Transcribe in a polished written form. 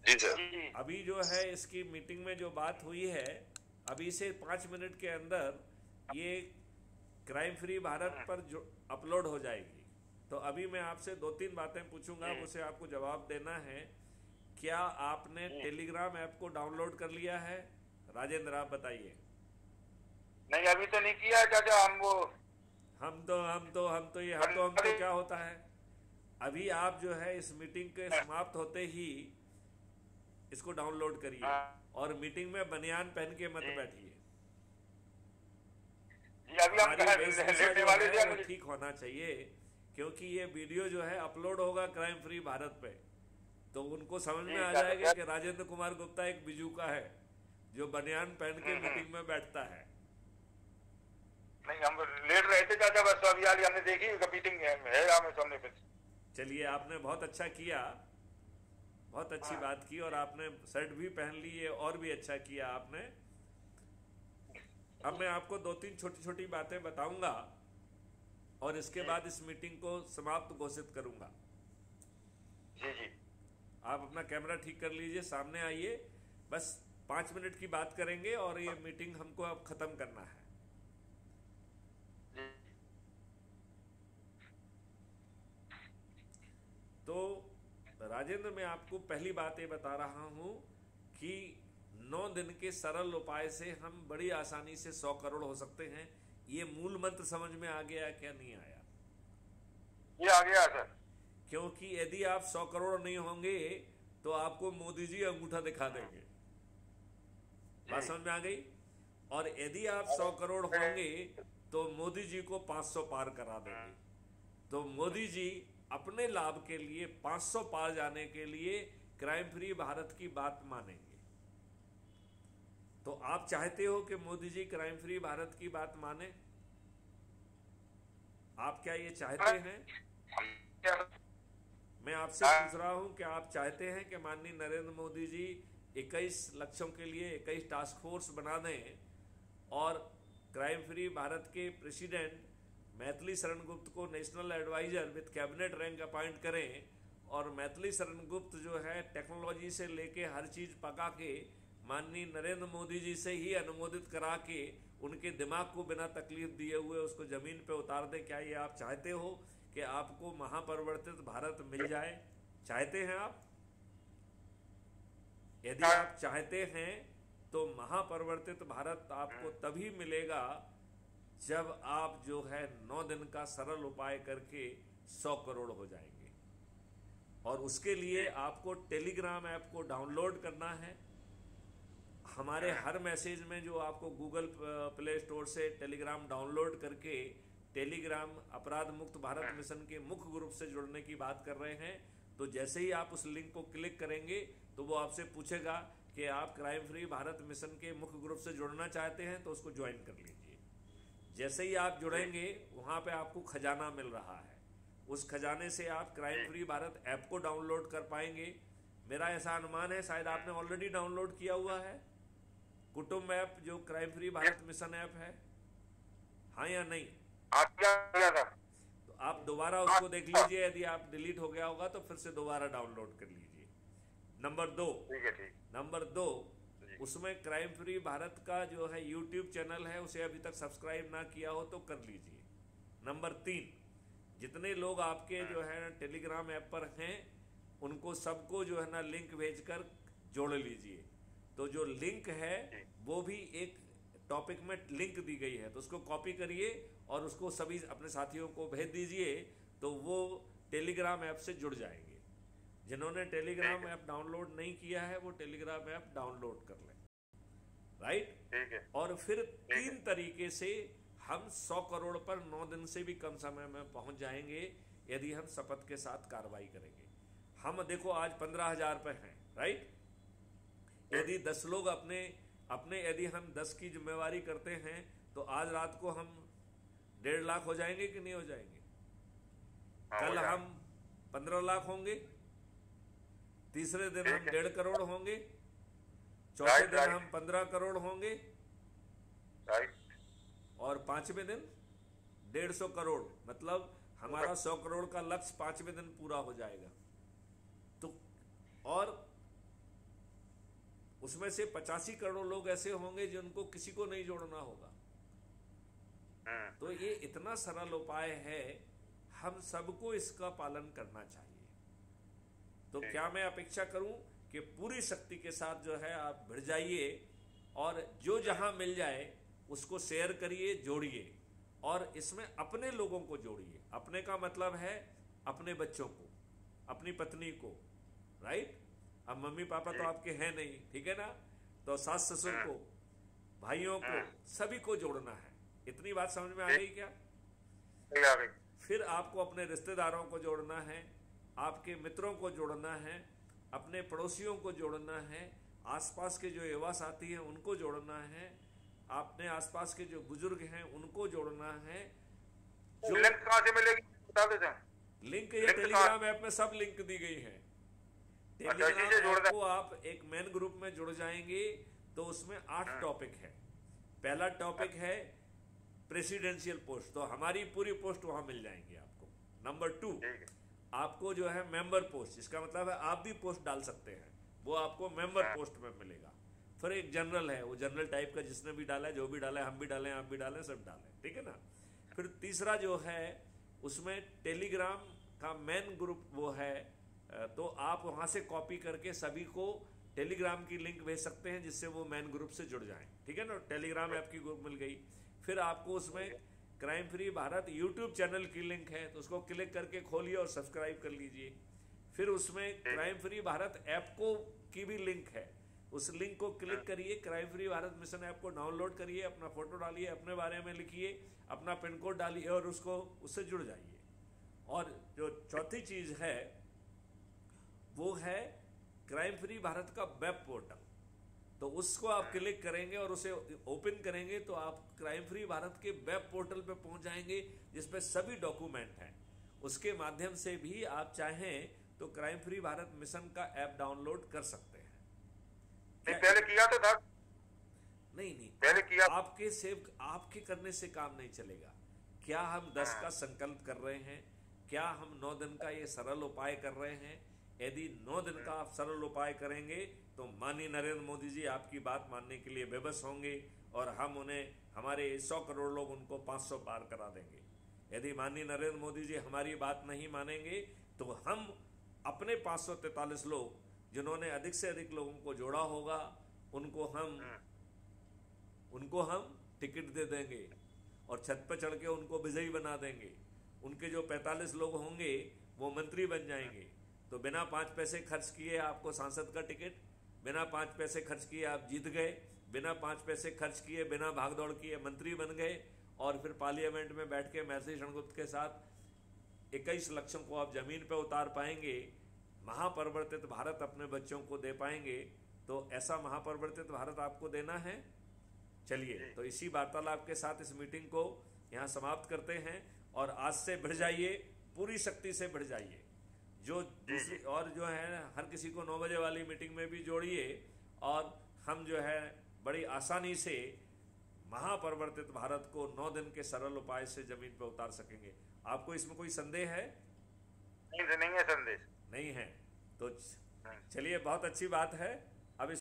जी sir. अभी जो है इसकी मीटिंग में जो बात हुई है, अभी से 5 मिनट के अंदर ये क्राइम फ्री भारत पर जो अपलोड हो जाएगी। तो अभी मैं आपसे 2-3 बातें पूछूंगा, उसे आपको जवाब देना है। क्या आपने टेलीग्राम ऐप को डाउनलोड कर लिया है? राजेंद्र, आप बताइए। नहीं, अभी तो नहीं किया है चाचा। हम वो हम तो ये बंद। हमको क्या होता है, अभी आप जो है इस मीटिंग के समाप्त होते ही इसको डाउनलोड करिए हाँ और मीटिंग में बनियान पहन के मत जी बैठिए। जी, अभी हम हमारी वेशभूषा लेटने जो वाले है थे वो मुझे। ठीक होना चाहिए, क्योंकि ये वीडियो जो है अपलोड होगा क्राइम फ्री भारत पे, तो उनको समझ में जी आ चाचा जाएगा कि राजेंद्र कुमार गुप्ता एक बिजूका है जो बनियान पहन के मीटिंग में बैठता है। नहीं, हम लेट रहे थे चाचा, बस तो अभी हाल ही हमने देखी मीटिंग है हमें सामने पे। चलिए, आपने बहुत अच्छा किया, बहुत अच्छी हाँ बात की, और आपने शर्ट भी पहन ली, ये और भी अच्छा किया आपने। अब मैं आपको 2-3 छोटी छोटी बातें बताऊंगा और इसके जी बाद इस मीटिंग को समाप्त घोषित करूंगा। जी जी आप अपना कैमरा ठीक कर लीजिए, सामने आइए। बस 5 मिनट की बात करेंगे और ये मीटिंग हमको अब खत्म करना है। जी तो राजेंद्र, मैं आपको पहली बात ये बता रहा हूं कि 9 दिन के सरल उपाय से हम बड़ी आसानी से 100 करोड़ हो सकते हैं। ये मूल मंत्र समझ में आ गया क्या, नहीं आया? ये आ गया सर। क्योंकि यदि आप 100 करोड़ नहीं होंगे तो आपको मोदी जी अंगूठा दिखा देंगे। बात जी समझ में आ गई? और यदि आप 100 करोड़ होंगे तो मोदी जी को 500 पार करा देंगे। तो मोदी जी अपने लाभ के लिए 500 पार जाने के लिए क्राइम फ्री भारत की बात मानेंगे। तो आप चाहते हो कि मोदी जी क्राइम फ्री भारत की बात माने? आप क्या ये चाहते हैं? मैं आपसे पूछ रहा हूं कि आप चाहते हैं कि माननीय नरेंद्र मोदी जी 21 लक्ष्यों के लिए 21 टास्क फोर्स बना दें और क्राइम फ्री भारत के प्रेसिडेंट मैथिली शरण गुप्त को national adviser with cabinet rank appoint करें, और मैथिली शरण गुप्त जो है टेक्नोलॉजी से लेके हर चीज पका के माननीय नरेंद्र मोदी जी से ही अनुमोदित करा के उनके दिमाग को बिना तकलीफ दिए हुए उसको जमीन पे उतार दें? क्या ये आप चाहते हो कि आपको महापरिवर्तित भारत मिल जाए? चाहते हैं आप? यदि आप चाहते हैं तो महापरिवर्तित भारत आपको तभी मिलेगा जब आप जो है 9 दिन का सरल उपाय करके 100 करोड़ हो जाएंगे। और उसके लिए आपको टेलीग्राम ऐप को डाउनलोड करना है। हमारे हर मैसेज में जो आपको गूगल प्ले स्टोर से टेलीग्राम डाउनलोड करके टेलीग्राम अपराध मुक्त भारत मिशन के मुख्य ग्रुप से जुड़ने की बात कर रहे हैं, तो जैसे ही आप उस लिंक को क्लिक करेंगे तो वो आपसे पूछेगा कि आप क्राइम फ्री भारत मिशन के मुख्य ग्रुप से जुड़ना चाहते हैं, तो उसको ज्वाइन कर लीजिए। जैसे ही आप जुड़ेंगे वहां पे आपको खजाना मिल रहा है, उस खजाने से आप क्राइम फ्री भारत ऐप को डाउनलोड कर पाएंगे। मेरा ऐसा अनुमान है शायद आपने ऑलरेडी डाउनलोड किया हुआ है कुटुंब ऐप, जो crime free Bharat mission app है, हाँ या नहीं? आप क्या किया था? तो आप दोबारा उसको देख लीजिए, यदि आप डिलीट हो गया होगा तो फिर से दोबारा डाउनलोड कर लीजिए। नंबर 2, ठीक है ठीक। नंबर 2, जी उसमें क्राइम फ्री भारत का जो है यूट्यूब चैनल है, उसे अभी तक सब्सक्राइब ना किया हो तो कर लीजिए। नंबर 3, जितने लोग आपके जो है टेलीग्राम ऐप पर हैं उनको सबको जो है ना लिंक भेजकर जोड़ लीजिए। तो जो लिंक है जी वो भी एक टॉपिक में लिंक दी गई है, तो उसको कॉपी करिए और उसको सभी अपने साथियों को भेज दीजिए, तो वो टेलीग्राम ऐप से जुड़ जाएंगे। जिन्होंने टेलीग्राम ऐप डाउनलोड नहीं किया है वो टेलीग्राम ऐप डाउनलोड कर लें। राइट? ठीक है और फिर ठीक है। 3 तरीके से हम 100 करोड़ पर 9 दिन से भी कम समय में पहुंच जाएंगे यदि हम शपथ के साथ कार्रवाई करेंगे। हम देखो आज 15,000 पे हैं, राइट? यदि 10 लोग अपने अपने यदि हम 10 की जिम्मेवारी करते हैं तो आज रात को हम 1.5 लाख हो जाएंगे कि नहीं हो जाएंगे? हाँ हो कल जाए। हम 15 लाख होंगे, तीसरे दिन हम ठीक है। 1.5 करोड़ होंगे, चौथे राइट दिन राइट हम 15 करोड़ होंगे, राइट। और 5वें दिन 150 करोड़। मतलब हमारा 100 करोड़ का लक्ष्य 5वें दिन पूरा हो जाएगा। तो और उसमें से 85 करोड़ लोग ऐसे होंगे जिनको किसी को नहीं जोड़ना होगा। तो ये इतना सरल उपाय है, हम सबको इसका पालन करना चाहिए। तो क्या मैं अपेक्षा करूं कि पूरी शक्ति के साथ जो है आप भिड़ जाइए और जो जहां मिल जाए उसको शेयर करिए, जोड़िए, और इसमें अपने लोगों को जोड़िए। अपने का मतलब है अपने बच्चों को, अपनी पत्नी को, राइट। अब मम्मी पापा तो आपके हैं नहीं, ठीक है ना, तो सास ससुर को, भाइयों को, सभी को जोड़ना है। इतनी बात समझ में आ गई क्या? आ गई। फिर आपको अपने रिश्तेदारों को जोड़ना है, आपके मित्रों को जोड़ना है, अपने पड़ोसियों को जोड़ना है, आसपास के जो युवा साथी हैं उनको जोड़ना है, अपने आसपास के जो बुजुर्ग हैं उनको जोड़ना है। जो लिंक कहाँ से मिलेगी बता देते हैं। लिंक ये टेलीग्राम ऐप में सब लिंक दी गई है। टेलीग्राम ऐप को आप एक मेन ग्रुप में जुड़ जाएंगे तो उसमें 8 टॉपिक है। पहला टॉपिक है प्रेसिडेंशियल पोस्ट, तो हमारी पूरी पोस्ट वहां मिल जाएंगी आपको। नंबर 2 आपको जो है मेंबर पोस्ट, इसका मतलब है आप भी पोस्ट डाल सकते हैं, वो आपको मेंबर पोस्ट में मिलेगा। फिर एक जनरल है, वो जनरल टाइप का, जिसने भी डाला है, जो भी डाला है, हम भी डालें, आप भी डालें, सब डालें, ठीक है ना। फिर तीसरा जो है उसमें टेलीग्राम का मेन ग्रुप वो है, तो आप वहां से कॉपी करके सभी को टेलीग्राम की लिंक भेज सकते हैं जिससे वो मेन ग्रुप से जुड़ जाएं, ठीक है ना। टेलीग्राम ऐप की ग्रुप मिल गई। फिर आपको उसमें crime free Bharat YouTube channel की लिंक है, तो उसको क्लिक करके खोलिए और सब्सक्राइब कर लीजिए। फिर उसमें क्राइम फ्री भारत ऐप को की भी लिंक है, उस लिंक को क्लिक करिए, crime free Bharat mission app को डाउनलोड करिए, अपना फोटो डालिए, अपने बारे में लिखिए, अपना पिन कोड डालिए और उससे जुड़ जाइए। और जो चौथी चीज है वो है क्राइम फ्री भारत का वेब पोर्टल, तो उसको आप क्लिक करेंगे और उसे ओपन करेंगे तो आप क्राइम फ्री भारत के वेब पोर्टल पे पहुंच जाएंगे जिसपे सभी डॉक्यूमेंट हैं। उसके माध्यम से भी आप चाहें तो क्राइम फ्री भारत मिशन का ऐप डाउनलोड कर सकते हैं। पहले किया तो था। नहीं पहले किया। आपके करने से काम नहीं चलेगा। क्या हम 10 का संकल्प कर रहे हैं? क्या हम 9 दिन का ये सरल उपाय कर रहे हैं? यदि 9 दिन का आप सरल उपाय करेंगे तो माननीय नरेंद्र मोदी जी आपकी बात मानने के लिए बेबस होंगे और हम उन्हें, हमारे 100 करोड़ लोग उनको 500 पार करा देंगे। यदि माननीय नरेंद्र मोदी जी हमारी बात नहीं मानेंगे तो हम अपने 543 लोग जिन्होंने अधिक से अधिक लोगों को जोड़ा होगा उनको हम टिकट दे देंगे और छत पर चढ़ के उनको विजयी बना देंगे। उनके जो 45 लोग होंगे वो मंत्री बन जाएंगे। तो बिना 5 पैसे खर्च किए आपको सांसद का टिकट, बिना 5 पैसे खर्च किए आप जीत गए, बिना 5 पैसे खर्च किए, बिना भागदौड़ किए मंत्री बन गए, और फिर पार्लियामेंट में बैठ के महर्षि क्षणगुप्त के साथ 21 लक्षों को आप जमीन पर उतार पाएंगे, महापरिवर्तित भारत अपने बच्चों को दे पाएंगे। तो ऐसा महापरिवर्तित भारत आपको देना है। चलिए, तो इसी वार्तालाप के साथ इस मीटिंग को यहाँ समाप्त करते हैं और आज से भिड़ जाइए, पूरी शक्ति से भिड़ जाइए। जो दूसरी और जो है हर किसी को 9 बजे वाली मीटिंग में भी जोड़िए और हम जो है बड़ी आसानी से महापरिवर्तित भारत को 9 दिन के सरल उपाय से जमीन पर उतार सकेंगे। आपको इसमें कोई संदेह है? नहीं है संदेश। नहीं है तो चलिए, बहुत अच्छी बात है।